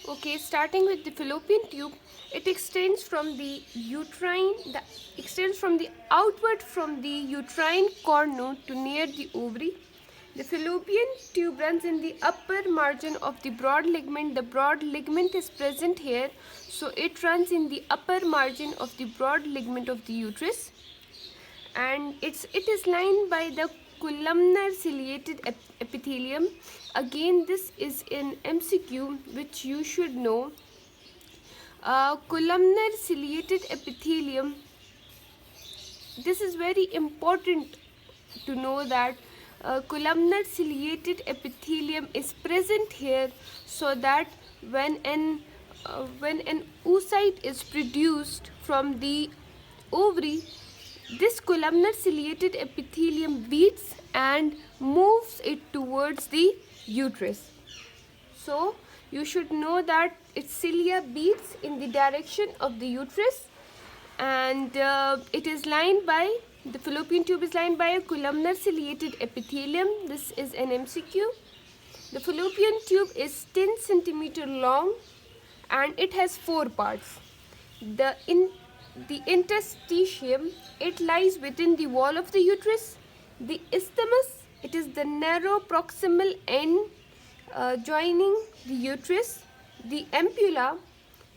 Okay, starting with the fallopian tube, it extends from the uterine, extends from the outward from the uterine cornu to near the ovary. The fallopian tube runs in the upper margin of the broad ligament. The broad ligament is present here, so it runs in the upper margin of the broad ligament of the uterus, and it is lined by the columnar ciliated epithelium. Again, this is in MCQ, which you should know. Columnar ciliated epithelium, this is very important to know that columnar ciliated epithelium is present here, so that when an oocyte is produced from the ovary, this columnar ciliated epithelium beats and moves it towards the uterus. So you should know that its cilia beats in the direction of the uterus, and it is lined by, the fallopian tube is lined by a columnar ciliated epithelium. This is an MCQ. The fallopian tube is 10 centimeter long and it has 4 parts. The interstitium, it lies within the wall of the uterus. The isthmus, it is the narrow proximal end joining the uterus. The ampulla,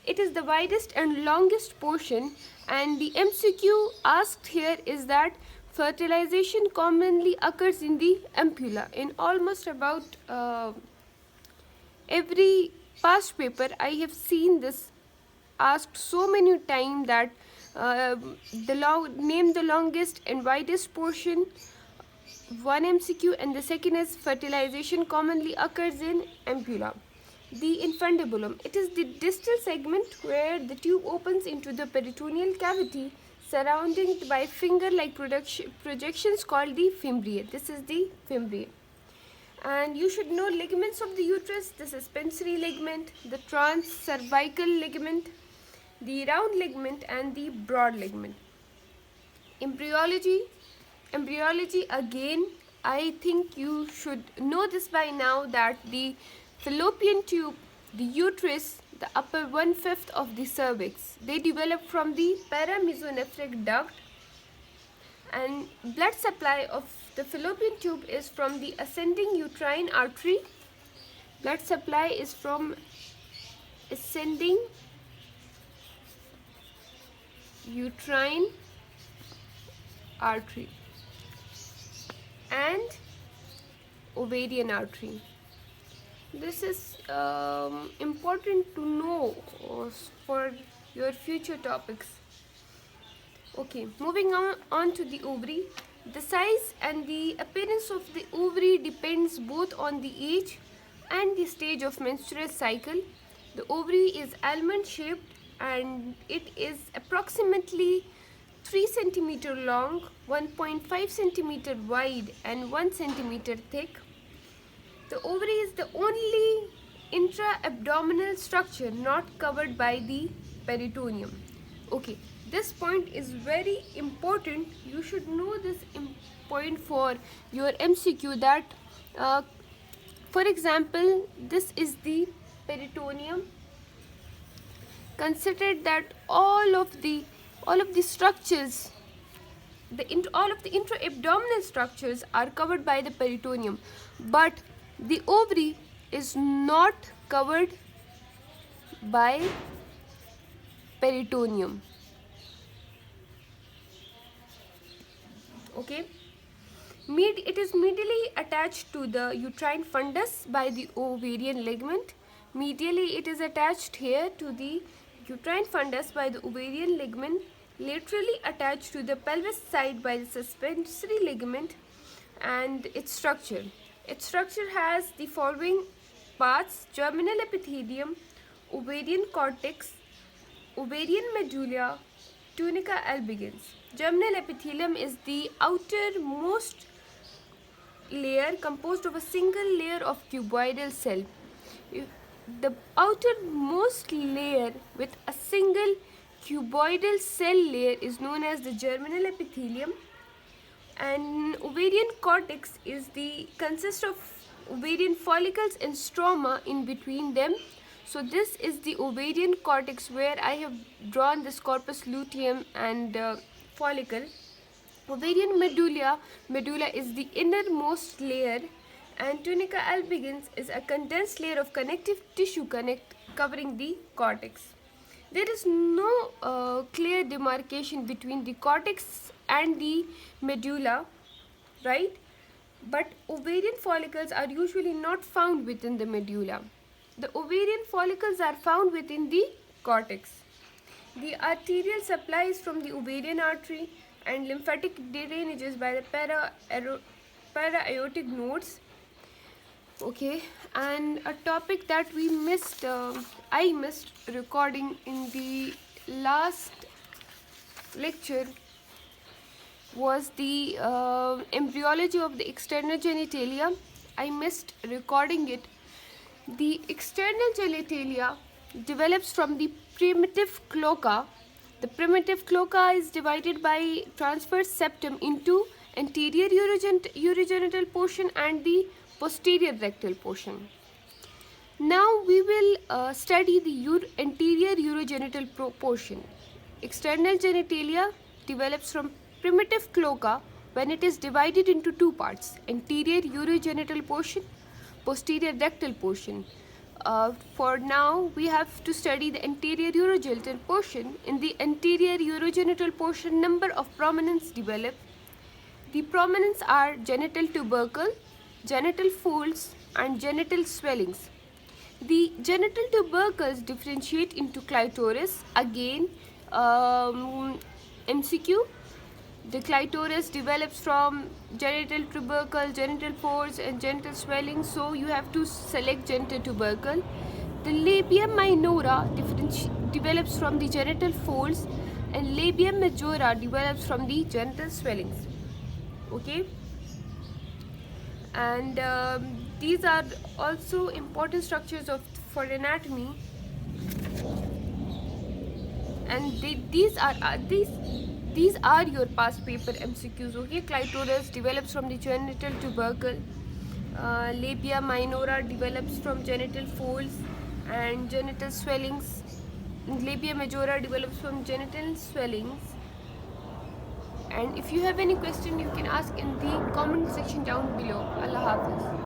it is the widest and longest portion, and the MCQ asked here is that fertilization commonly occurs in the ampulla. In almost about every past paper, I have seen this asked so many times, that name the longest and widest portion, one MCQ, and the second is fertilization commonly occurs in ampulla. The infundibulum, it is the distal segment where the tube opens into the peritoneal cavity, surrounded by finger-like projections called the fimbriae. This is the fimbriae. And you should know ligaments of the uterus, the suspensory ligament, the transcervical ligament, the round ligament, and the broad ligament. Embryology, again, I think you should know this by now, that the fallopian tube, the uterus, the upper 1/5 of the cervix, they develop from the paramesonephric duct, and blood supply of the fallopian tube is from the ascending uterine artery. Blood supply is from ascending uterine artery and ovarian artery. This is important to know for your future topics. Okay, moving on to the ovary. The size and the appearance of the ovary depends both on the age and the stage of menstrual cycle. The ovary is almond shaped and it is approximately 3 centimeter long, 1.5 centimeter wide, and 1 centimeter thick. The ovary is the only intra-abdominal structure not covered by the peritoneum. Okay, this point is very important. You should know this point for your MCQ, that for example, this is the peritoneum. Consider that all of the structures, all of the intra-abdominal structures are covered by the peritoneum, but the ovary is not covered by peritoneum. Okay, it is medially attached to the uterine fundus by the ovarian ligament. Medially, it is attached here to the uterine fundus by the ovarian ligament. Laterally attached to the pelvis side by the suspensory ligament. And its structure. Its structure has the following parts: germinal epithelium, ovarian cortex, ovarian medulla, tunica albigans. Germinal epithelium is the outermost layer composed of a single layer of cuboidal cell. The outermost layer with a single cuboidal cell layer is known as the germinal epithelium. And ovarian cortex consists of ovarian follicles and stroma in between them. So this is the ovarian cortex, where I have drawn this corpus luteum and follicle. Ovarian medulla is the innermost layer, and tunica albigans is a condensed layer of connective tissue covering the cortex. There is no clear demarcation between the cortex and the medulla, right? But ovarian follicles are usually not found within the medulla. The ovarian follicles are found within the cortex. The arterial supply is from the ovarian artery, and lymphatic drainage is by the para-aortic nodes. Okay, and a topic that I missed recording in the last lecture was the embryology of the external genitalia. I missed recording it. The external genitalia develops from the primitive cloaca. The primitive cloaca is divided by transverse septum into anterior urogenital portion and the posterior rectal portion. Now we will study the anterior urogenital portion. External genitalia develops from primitive cloaca when it is divided into two parts: anterior urogenital portion, posterior rectal portion. For now, we have to study the anterior urogenital portion. In the anterior urogenital portion, number of prominence develop. The prominence are genital tubercle, genital folds, and genital swellings. The genital tubercles differentiate into clitoris. Again, MCQ. The clitoris develops from genital tubercle, genital folds, and genital swelling, so you have to select genital tubercle. The labium minora develops from the genital folds, and labium majora develops from the genital swellings. Okay, and these are also important structures for anatomy, and these are your past paper MCQs. Okay, clitoris develops from the genital tubercle, labia minora develops from genital folds and genital swellings, labia majora develops from genital swellings. And if you have any question, you can ask in the comment section down below. Allah Hafiz.